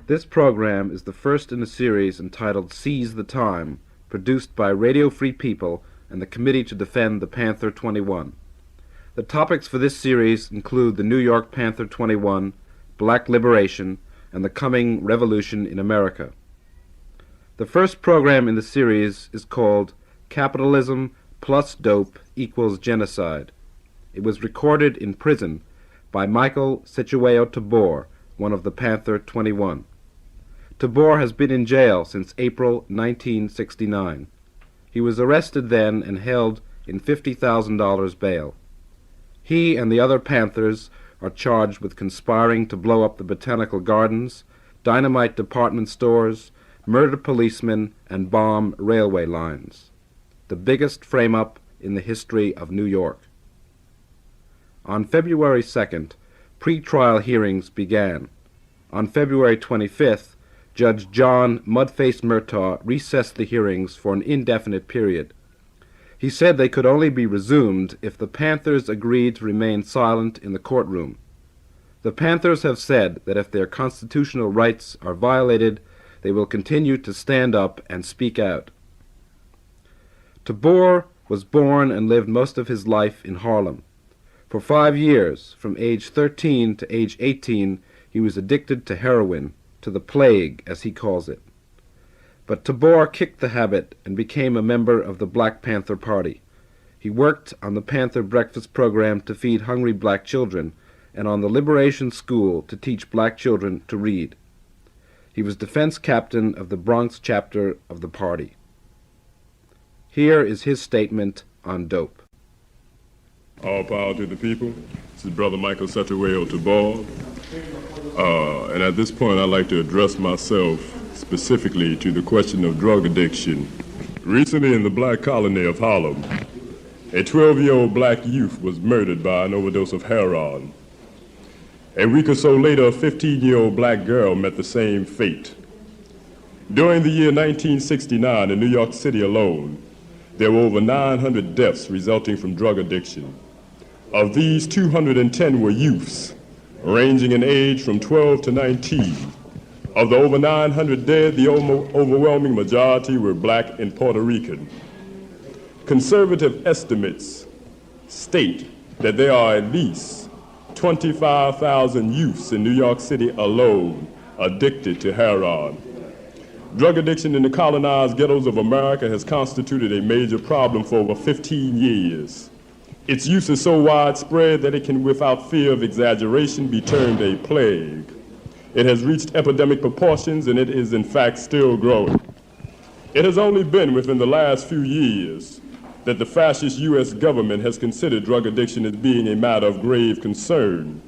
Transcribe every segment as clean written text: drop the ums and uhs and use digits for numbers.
This program is the first in a series entitled Seize the Time, produced by Radio Free People and the Committee to Defend the Panther 21. The topics for this series include the New York Panther 21, Black Liberation, and the coming revolution in America. The first program in the series is called Capitalism plus Dope equals Genocide. It was recorded in prison by Michael Cetewayo Tabor, one of the Panther 21. Tabor has been in jail since April 1969. He was arrested then and held in $50,000 bail. He and the other Panthers are charged with conspiring to blow up the botanical gardens, dynamite department stores, murder policemen, and bomb railway lines. The biggest frame-up in the history of New York. On February 2nd, pre-trial hearings began. On February 25th, Judge John Mudface Murtaugh recessed the hearings for an indefinite period. He said they could only be resumed if the Panthers agreed to remain silent in the courtroom. The Panthers have said that if their constitutional rights are violated, they will continue to stand up and speak out. Tabor was born and lived most of his life in Harlem. For 5 years, from age 13 to age 18, he was addicted to heroin, to the plague, as he calls it. But Tabor kicked the habit and became a member of the Black Panther Party. He worked on the Panther Breakfast Program to feed hungry black children, and on the Liberation School to teach black children to read. He was defense captain of the Bronx chapter of the party. Here is his statement on dope. All power to the people. This is Brother Michael Cetewayo Tabor. And at this point, I'd like to address myself specifically to the question of drug addiction. Recently in the black colony of Harlem, a 12-year-old black youth was murdered by an overdose of heroin. A week or so later, a 15-year-old black girl met the same fate. During the year 1969 in New York City alone, there were over 900 deaths resulting from drug addiction. Of these, 210 were youths, ranging in age from 12 to 19. Of the over 900 dead, the overwhelming majority were black and Puerto Rican. Conservative estimates state that there are at least 25,000 youths in New York City alone addicted to heroin. Drug addiction in the colonized ghettos of America has constituted a major problem for over 15 years. Its use is so widespread that it can, without fear of exaggeration, be termed a plague. It has reached epidemic proportions, and it is in fact still growing. It has only been within the last few years that the fascist U.S. government has considered drug addiction as being a matter of grave concern.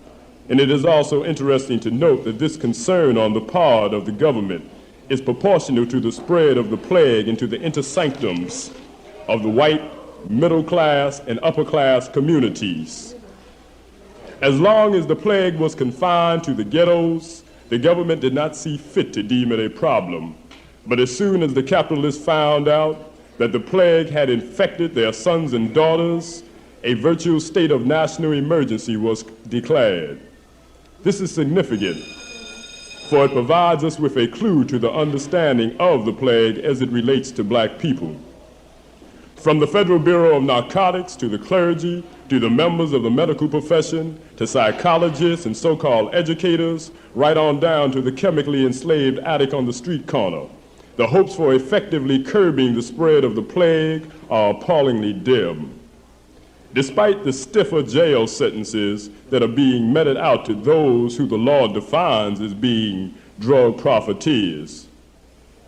And it is also interesting to note that this concern on the part of the government is proportional to the spread of the plague into the inner sanctums of the white, middle class, and upper class communities. As long as the plague was confined to the ghettos, the government did not see fit to deem it a problem. But as soon as the capitalists found out that the plague had infected their sons and daughters, a virtual state of national emergency was declared. This is significant, for it provides us with a clue to the understanding of the plague as it relates to black people. From the Federal Bureau of Narcotics to the clergy, to the members of the medical profession, to psychologists and so-called educators, right on down to the chemically enslaved addict on the street corner, the hopes for effectively curbing the spread of the plague are appallingly dim. Despite the stiffer jail sentences that are being meted out to those who the law defines as being drug profiteers,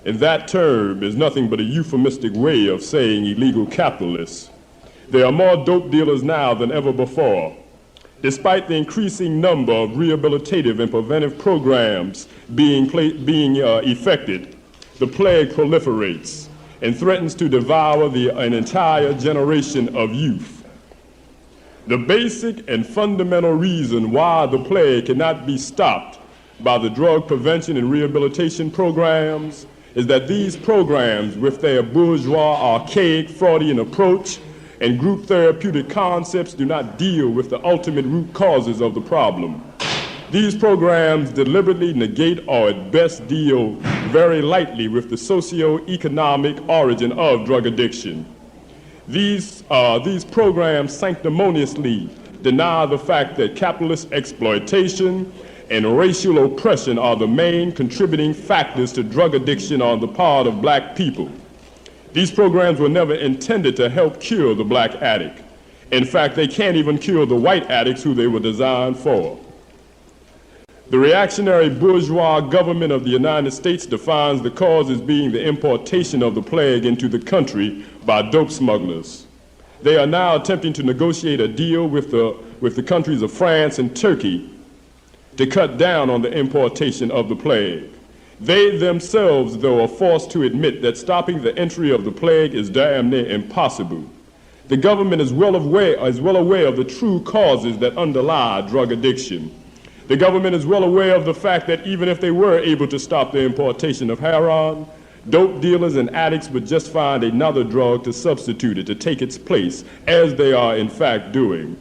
and that term is nothing but a euphemistic way of saying illegal capitalists. There are more dope dealers now than ever before. Despite the increasing number of rehabilitative and preventive programs being effected, the plague proliferates and threatens to devour an entire generation of youth. The basic and fundamental reason why the plague cannot be stopped by the drug prevention and rehabilitation programs is that these programs, with their bourgeois, archaic, Freudian approach and group therapeutic concepts, do not deal with the ultimate root causes of the problem. These programs deliberately negate or at best deal very lightly with the socio-economic origin of drug addiction. These programs sanctimoniously deny the fact that capitalist exploitation and racial oppression are the main contributing factors to drug addiction on the part of black people. These programs were never intended to help cure the black addict. In fact, they can't even cure the white addicts who they were designed for. The reactionary bourgeois government of the United States defines the cause as being the importation of the plague into the country by dope smugglers. They are now attempting to negotiate a deal with the countries of France and Turkey to cut down on the importation of the plague. They themselves, though, are forced to admit that stopping the entry of the plague is damn near impossible. The government is well aware of the true causes that underlie drug addiction. The government is well aware of the fact that even if they were able to stop the importation of heroin, dope dealers and addicts would just find another drug to substitute it, to take its place, as they are in fact doing.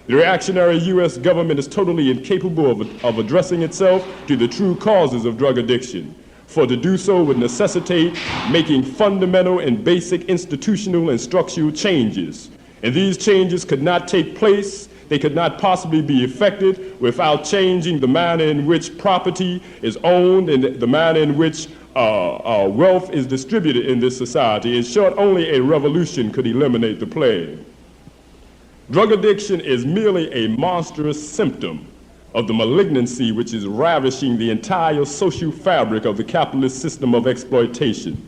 The reactionary U.S. government is totally incapable of addressing itself to the true causes of drug addiction, for to do so would necessitate making fundamental and basic institutional and structural changes. And these changes could not take place, they could not possibly be effected without changing the manner in which property is owned and the manner in which wealth is distributed in this society. In short, only a revolution could eliminate the plague. Drug addiction is merely a monstrous symptom of the malignancy which is ravishing the entire social fabric of the capitalist system of exploitation.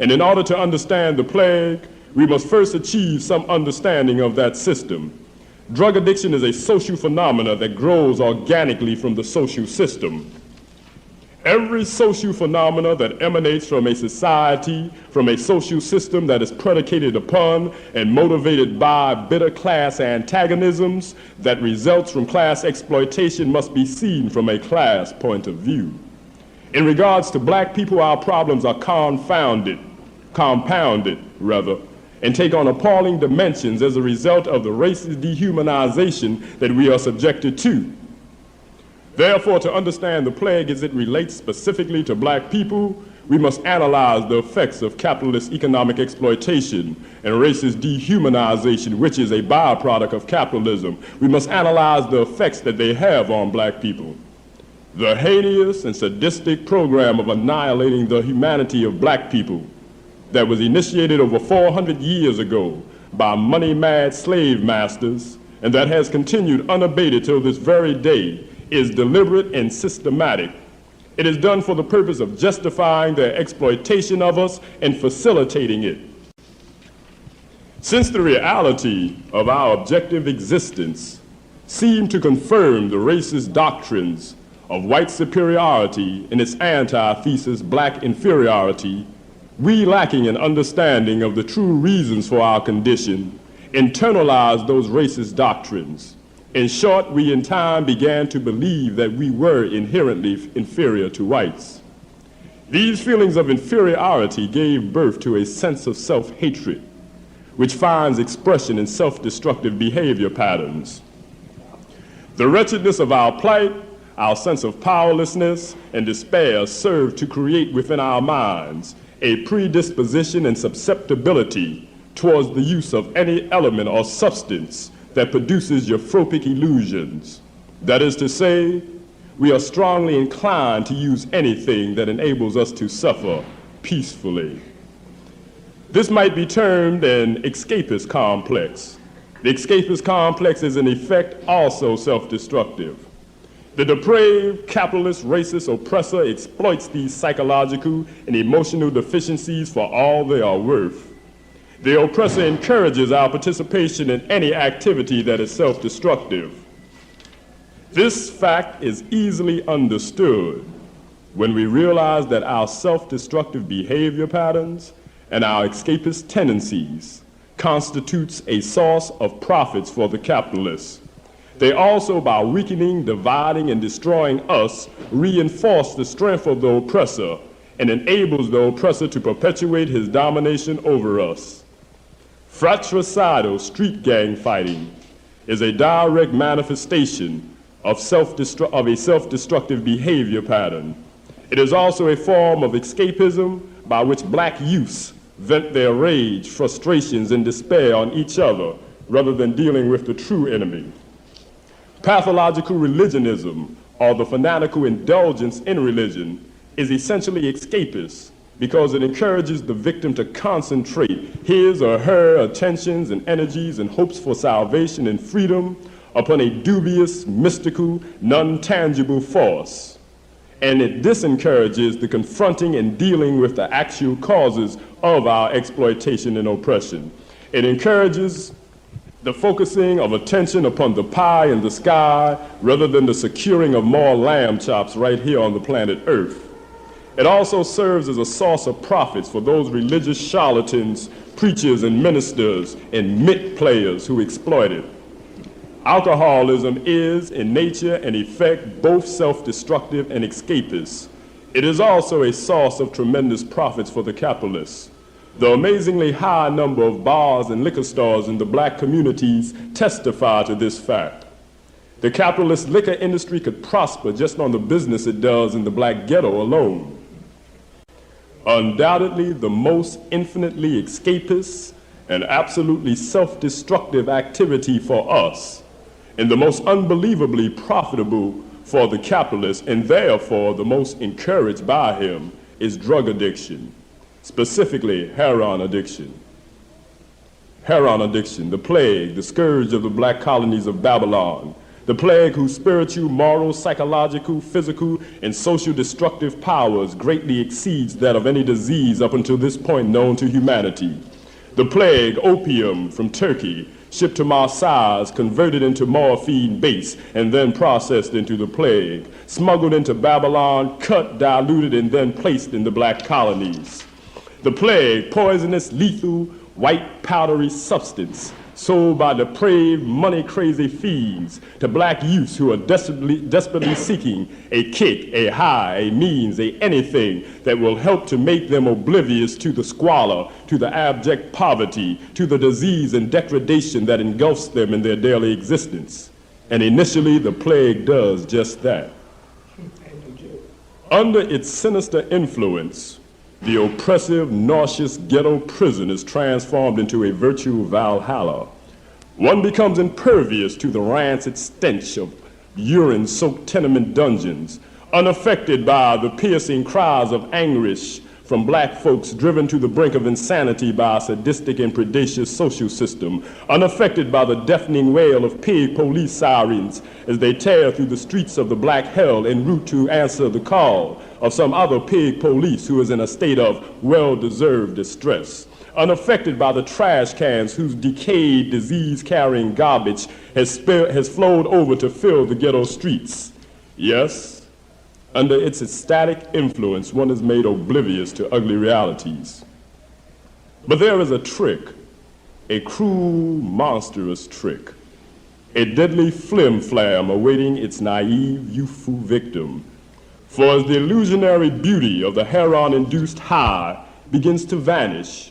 And in order to understand the plague, we must first achieve some understanding of that system. Drug addiction is a social phenomenon that grows organically from the social system. Every social phenomena that emanates from a society, from a social system that is predicated upon and motivated by bitter class antagonisms that results from class exploitation must be seen from a class point of view. In regards to black people, our problems are compounded, and take on appalling dimensions as a result of the racist dehumanization that we are subjected to. Therefore, to understand the plague as it relates specifically to black people, we must analyze the effects of capitalist economic exploitation and racist dehumanization, which is a byproduct of capitalism. We must analyze the effects that they have on black people. The heinous and sadistic program of annihilating the humanity of black people that was initiated over 400 years ago by money-mad slave masters and that has continued unabated till this very day is deliberate and systematic. It is done for the purpose of justifying their exploitation of us and facilitating it. Since the reality of our objective existence seemed to confirm the racist doctrines of white superiority and its antithesis, black inferiority, we, lacking an understanding of the true reasons for our condition, internalized those racist doctrines. In short, we in time began to believe that we were inherently inferior to whites. These feelings of inferiority gave birth to a sense of self-hatred, which finds expression in self-destructive behavior patterns. The wretchedness of our plight, our sense of powerlessness and despair served to create within our minds a predisposition and susceptibility towards the use of any element or substance that produces euphobic illusions. That is to say, we are strongly inclined to use anything that enables us to suffer peacefully. This might be termed an escapist complex. The escapist complex is in effect also self-destructive. The depraved, capitalist, racist oppressor exploits these psychological and emotional deficiencies for all they are worth. The oppressor encourages our participation in any activity that is self-destructive. This fact is easily understood when we realize that our self-destructive behavior patterns and our escapist tendencies constitutes a source of profits for the capitalists. They also, by weakening, dividing, and destroying us, reinforce the strength of the oppressor and enables the oppressor to perpetuate his domination over us. Fratricidal street gang fighting is a direct manifestation of a self-destructive behavior pattern. It is also a form of escapism by which black youths vent their rage, frustrations, and despair on each other rather than dealing with the true enemy. Pathological religionism, or the fanatical indulgence in religion, is essentially escapist because it encourages the victim to concentrate his or her attentions and energies and hopes for salvation and freedom upon a dubious, mystical, non-tangible force. And it disencourages the confronting and dealing with the actual causes of our exploitation and oppression. It encourages the focusing of attention upon the pie in the sky rather than the securing of more lamb chops right here on the planet Earth. It also serves as a source of profits for those religious charlatans, preachers and ministers and myth players who exploit it. Alcoholism is, in nature and effect, both self-destructive and escapist. It is also a source of tremendous profits for the capitalists. The amazingly high number of bars and liquor stores in the black communities testify to this fact. The capitalist liquor industry could prosper just on the business it does in the black ghetto alone. Undoubtedly, the most infinitely escapist and absolutely self-destructive activity for us, and the most unbelievably profitable for the capitalist, and therefore the most encouraged by him, is drug addiction, specifically heroin addiction. Heroin addiction, the plague, the scourge of the black colonies of Babylon, the plague whose spiritual, moral, psychological, physical, and social destructive powers greatly exceeds that of any disease up until this point known to humanity. The plague, opium from Turkey, shipped to Marseilles, converted into morphine base, and then processed into the plague, smuggled into Babylon, cut, diluted, and then placed in the black colonies. The plague, poisonous, lethal, white powdery substance, sold by depraved, money-crazy fiends to black youths who are desperately seeking a kick, a high, a means, a anything that will help to make them oblivious to the squalor, to the abject poverty, to the disease and degradation that engulfs them in their daily existence. And initially, the plague does just that. Under its sinister influence, the oppressive, nauseous ghetto prison is transformed into a virtual Valhalla. One becomes impervious to the rancid stench of urine-soaked tenement dungeons, unaffected by the piercing cries of anguish from black folks driven to the brink of insanity by a sadistic and predacious social system, unaffected by the deafening wail of pig police sirens as they tear through the streets of the black hell en route to answer the call of some other pig police who is in a state of well-deserved distress, unaffected by the trash cans whose decayed, disease-carrying garbage has flowed over to fill the ghetto streets. Yes, under its ecstatic influence, one is made oblivious to ugly realities. But there is a trick, a cruel, monstrous trick, a deadly flim-flam awaiting its naive, youthful victim. For as the illusionary beauty of the heroin-induced high begins to vanish,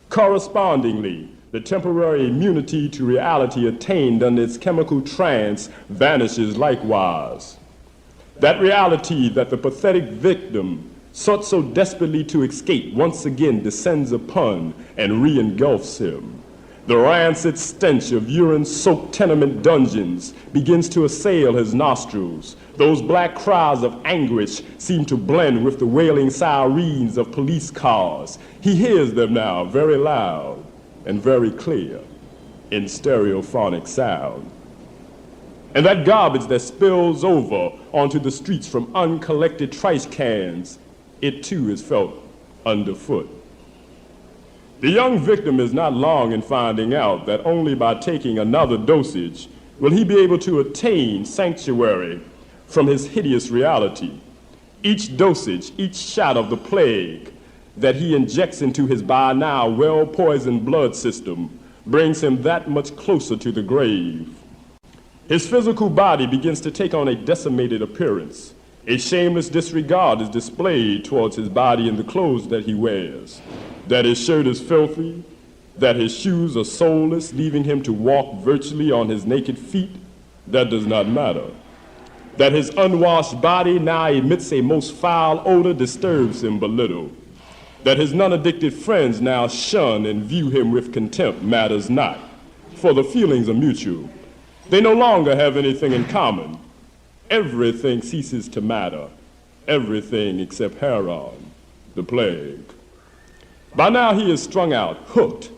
correspondingly, the temporary immunity to reality attained under its chemical trance vanishes likewise. That reality that the pathetic victim sought so desperately to escape once again descends upon and re-engulfs him. The rancid stench of urine-soaked tenement dungeons begins to assail his nostrils. Those black cries of anguish seem to blend with the wailing sirens of police cars. He hears them now very loud and very clear in stereophonic sound. And that garbage that spills over onto the streets from uncollected trash cans, it too is felt underfoot. The young victim is not long in finding out that only by taking another dosage will he be able to attain sanctuary from his hideous reality. Each dosage, each shot of the plague that he injects into his by now well-poisoned blood system brings him that much closer to the grave. His physical body begins to take on a decimated appearance. A shameless disregard is displayed towards his body and the clothes that he wears. That his shirt is filthy, that his shoes are soleless, leaving him to walk virtually on his naked feet, that does not matter. that his unwashed body now emits a most foul odor disturbs him but little, that his non-addicted friends now shun and view him with contempt matters not, for the feelings are mutual. They no longer have anything in common. Everything ceases to matter, everything except heroin, the plague. By now he is strung out, hooked.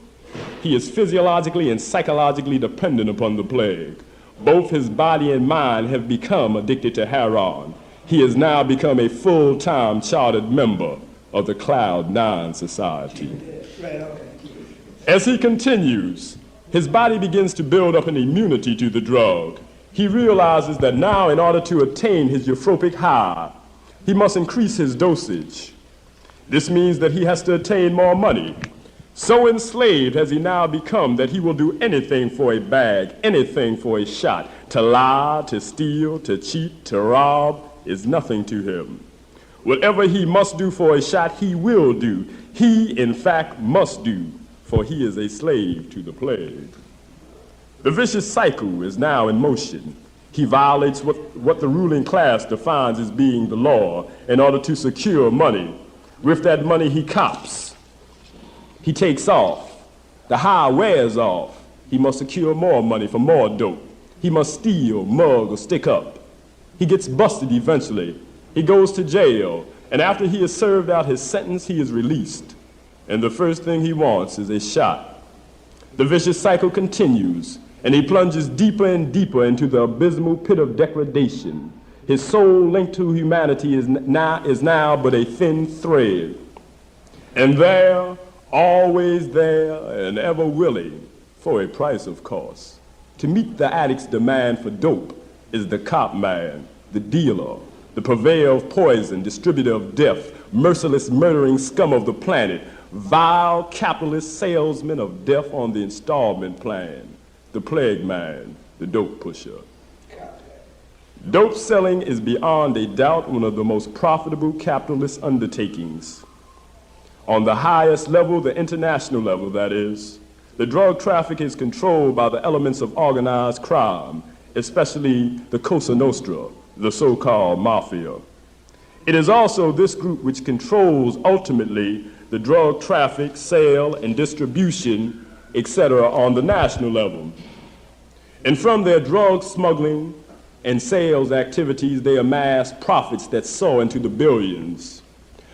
He is physiologically and psychologically dependent upon the plague. Both his body and mind have become addicted to heroin. He has now become a full-time chartered member of the Cloud Nine Society. As he continues, his body begins to build up an immunity to the drug. He realizes that now, in order to attain his euphoric high, he must increase his dosage. This means that he has to attain more money. So enslaved has he now become that he will do anything for a bag, anything for a shot. To lie, to steal, to cheat, to rob is nothing to him. Whatever he must do for a shot, he will do. He, in fact, must do, for he is a slave to the plague. The vicious cycle is now in motion. He violates what the ruling class defines as being the law in order to secure money. With that money, he cops. He takes off. The high wears off. He must secure more money for more dope. He must steal, mug, or stick up. He gets busted eventually. He goes to jail, and after he has served out his sentence, he is released. And the first thing he wants is a shot. The vicious cycle continues, and he plunges deeper and deeper into the abysmal pit of degradation. His soul linked to humanity is now but a thin thread. And there, always there, and ever willing, for a price, of course, to meet the addict's demand for dope is the cop man, the dealer, the purveyor of poison, distributor of death, merciless murdering scum of the planet, vile capitalist salesman of death on the installment plan, the plague man, the dope pusher. Dope selling is beyond a doubt one of the most profitable capitalist undertakings. On the highest level, the international level, that is, the drug traffic is controlled by the elements of organized crime, especially the Cosa Nostra, the so-called mafia. It is also this group which controls ultimately the drug traffic, sale, and distribution, etc. on the national level. And from their drug smuggling and sales activities, they amass profits that soar into the billions.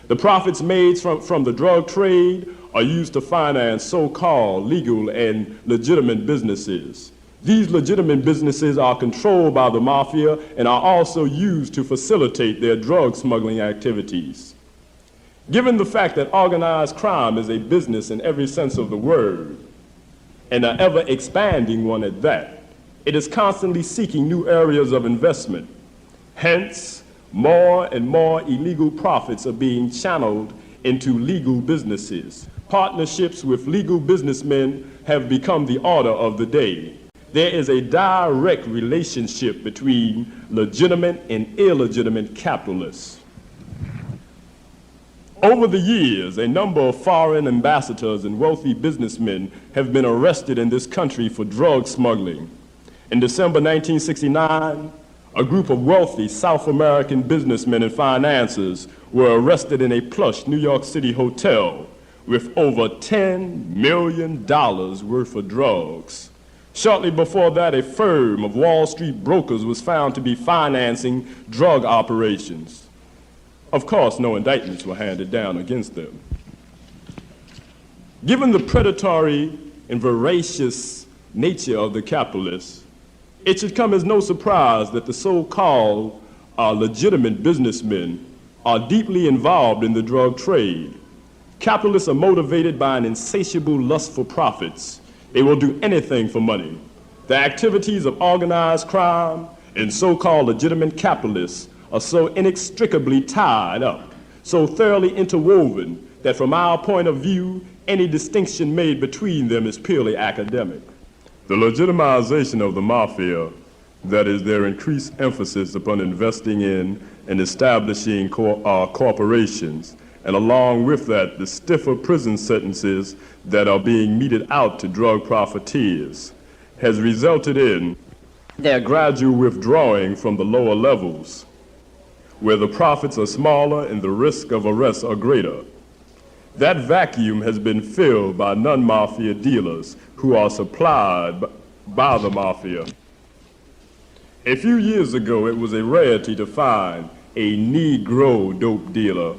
The profits made from the drug trade are used to finance so-called legal and legitimate businesses. These legitimate businesses are controlled by the mafia and are also used to facilitate their drug smuggling activities. Given the fact that organized crime is a business in every sense of the word, and an ever-expanding one at that, it is constantly seeking new areas of investment. Hence, more and more illegal profits are being channeled into legal businesses. Partnerships with legal businessmen have become the order of the day. There is a direct relationship between legitimate and illegitimate capitalists. Over the years, a number of foreign ambassadors and wealthy businessmen have been arrested in this country for drug smuggling. In December 1969, a group of wealthy South American businessmen and financiers were arrested in a plush New York City hotel with over $10 million worth of drugs. Shortly before that, a firm of Wall Street brokers was found to be financing drug operations. Of course, no indictments were handed down against them. Given the predatory and voracious nature of the capitalists, it should come as no surprise that the so-called legitimate businessmen are deeply involved in the drug trade. Capitalists are motivated by an insatiable lust for profits. They will do anything for money. The activities of organized crime and so-called legitimate capitalists are so inextricably tied up, so thoroughly interwoven, that from our point of view, any distinction made between them is purely academic. The legitimization of the mafia, that is, their increased emphasis upon investing in and establishing corporations, and along with that, the stiffer prison sentences that are being meted out to drug profiteers, has resulted in They're gradual withdrawing from the lower levels, where the profits are smaller and the risk of arrest are greater. That vacuum has been filled by non-mafia dealers who are supplied by the mafia. A few years ago, it was a rarity to find a Negro dope dealer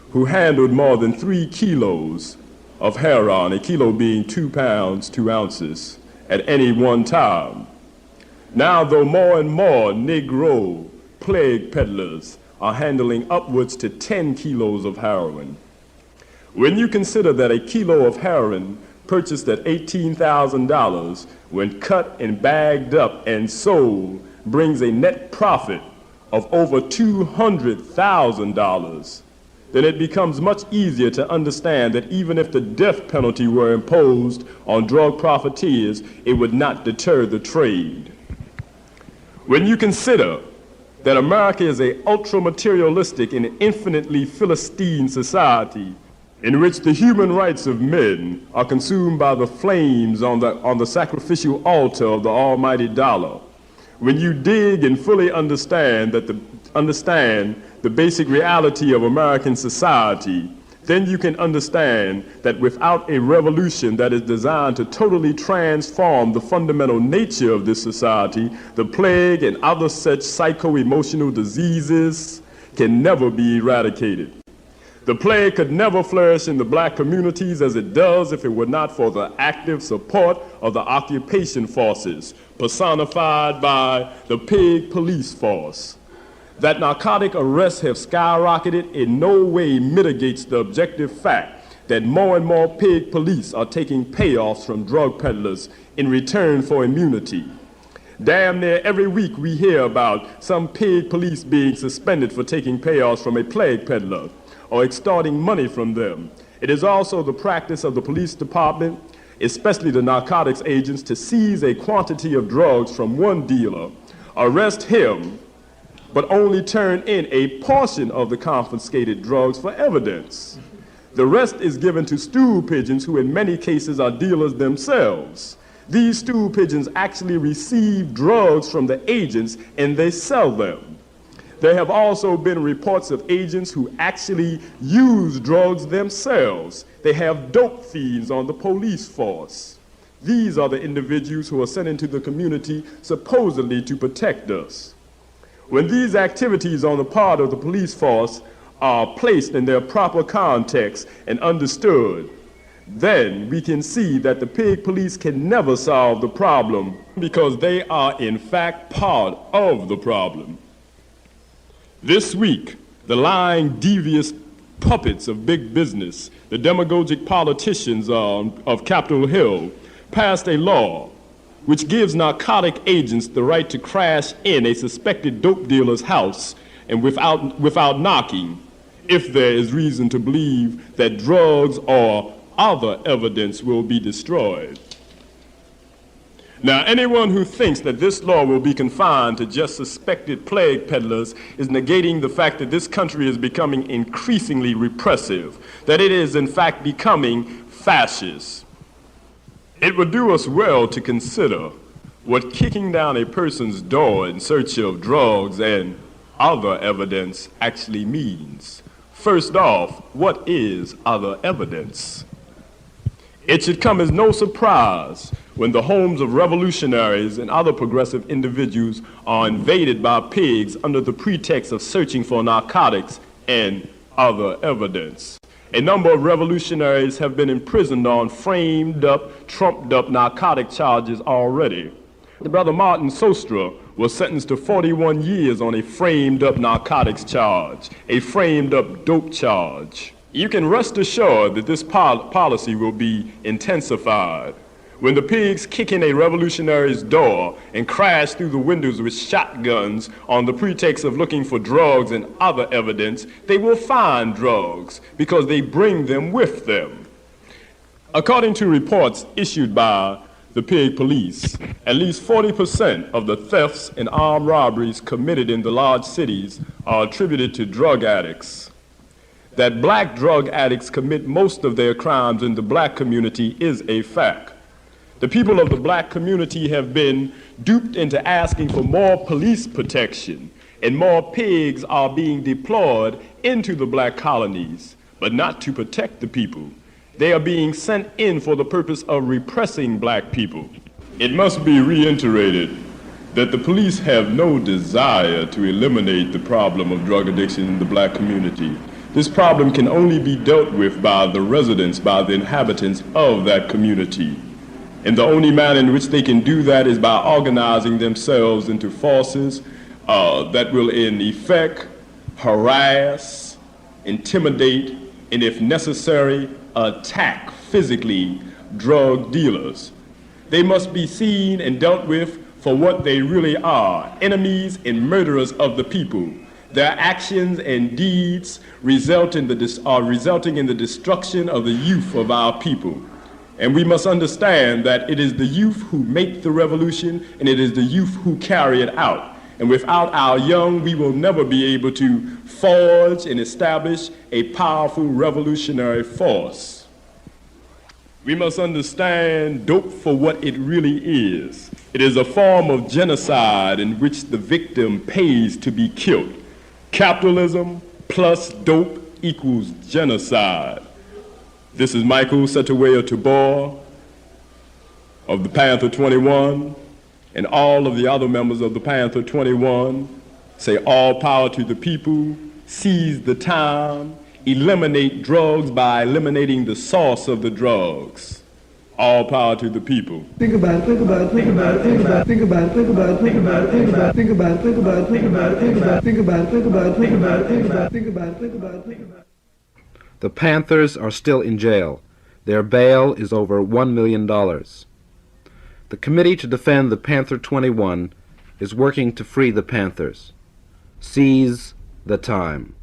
who handled more than 3 kilos of heroin, a kilo being 2 pounds, 2 ounces, at any one time. Now, though more and more Negro plague peddlers are handling upwards to 10 kilos of heroin. When you consider that a kilo of heroin purchased at $18,000 when cut and bagged up and sold brings a net profit of over $200,000, then it becomes much easier to understand that even if the death penalty were imposed on drug profiteers, it would not deter the trade. When you consider that America is an ultra-materialistic and infinitely Philistine society in which the human rights of men are consumed by the flames on the sacrificial altar of the almighty dollar, when you dig and fully understand the basic reality of American society, then you can understand that without a revolution that is designed to totally transform the fundamental nature of this society, the plague and other such psycho-emotional diseases can never be eradicated. The plague could never flourish in the black communities as it does if it were not for the active support of the occupation forces, personified by the pig police force. That narcotic arrests have skyrocketed in no way mitigates the objective fact that more and more pig police are taking payoffs from drug peddlers in return for immunity. Damn near every week we hear about some pig police being suspended for taking payoffs from a plague peddler or extorting money from them. It is also the practice of the police department, especially the narcotics agents, to seize a quantity of drugs from one dealer, arrest him, but only turn in a portion of the confiscated drugs for evidence. The rest is given to stool pigeons who in many cases are dealers themselves. These stool pigeons actually receive drugs from the agents and they sell them. There have also been reports of agents who actually use drugs themselves. They have dope fiends on the police force. These are the individuals who are sent into the community supposedly to protect us. When these activities on the part of the police force are placed in their proper context and understood, then we can see that the pig police can never solve the problem because they are in fact part of the problem. This week, the lying, devious puppets of big business, the demagogic politicians of Capitol Hill, passed a law which gives narcotic agents the right to crash in a suspected dope dealer's house and without knocking, if there is reason to believe that drugs or other evidence will be destroyed. Now, anyone who thinks that this law will be confined to just suspected plague peddlers is negating the fact that this country is becoming increasingly repressive, that it is in fact becoming fascist. It would do us well to consider what kicking down a person's door in search of drugs and other evidence actually means. First off, what is other evidence? It should come as no surprise when the homes of revolutionaries and other progressive individuals are invaded by pigs under the pretext of searching for narcotics and other evidence. A number of revolutionaries have been imprisoned on framed up, trumped up narcotic charges already. The brother Martin Sostra was sentenced to 41 years on a framed up narcotics charge, a framed up dope charge. You can rest assured that this policy will be intensified. When the pigs kick in a revolutionary's door and crash through the windows with shotguns on the pretext of looking for drugs and other evidence, they will find drugs because they bring them with them. According to reports issued by the pig police, at least 40% of the thefts and armed robberies committed in the large cities are attributed to drug addicts. That black drug addicts commit most of their crimes in the black community is a fact. The people of the black community have been duped into asking for more police protection, and more pigs are being deployed into the black colonies, but not to protect the people. They are being sent in for the purpose of repressing black people. It must be reiterated that the police have no desire to eliminate the problem of drug addiction in the black community. This problem can only be dealt with by the residents, by the inhabitants of that community. And the only manner in which they can do that is by organizing themselves into forces that will in effect harass, intimidate, and if necessary, attack physically drug dealers. They must be seen and dealt with for what they really are, enemies and murderers of the people. Their actions and deeds resulting in the destruction of the youth of our people. And we must understand that it is the youth who make the revolution, and it is the youth who carry it out. And without our young, we will never be able to forge and establish a powerful revolutionary force. We must understand dope for what it really is. It is a form of genocide in which the victim pays to be killed. Capitalism plus dope equals genocide. This is Michael Cetewayo Tabor of the Panther 21, and all of the other members of the Panther 21 say all power to the people, seize the time, eliminate drugs by eliminating the source of the drugs. All power to the people. Think about it, think about it, think about it, think about it, think about it, think about it, think about it, think about it, think about it, think about it, think about it, think about it, think about it, think about it, think about it, think about it, think about it, think about it, think about it. The Panthers are still in jail. Their bail is over $1 million. The Committee to Defend the Panther 21 is working to free the Panthers. Seize the time.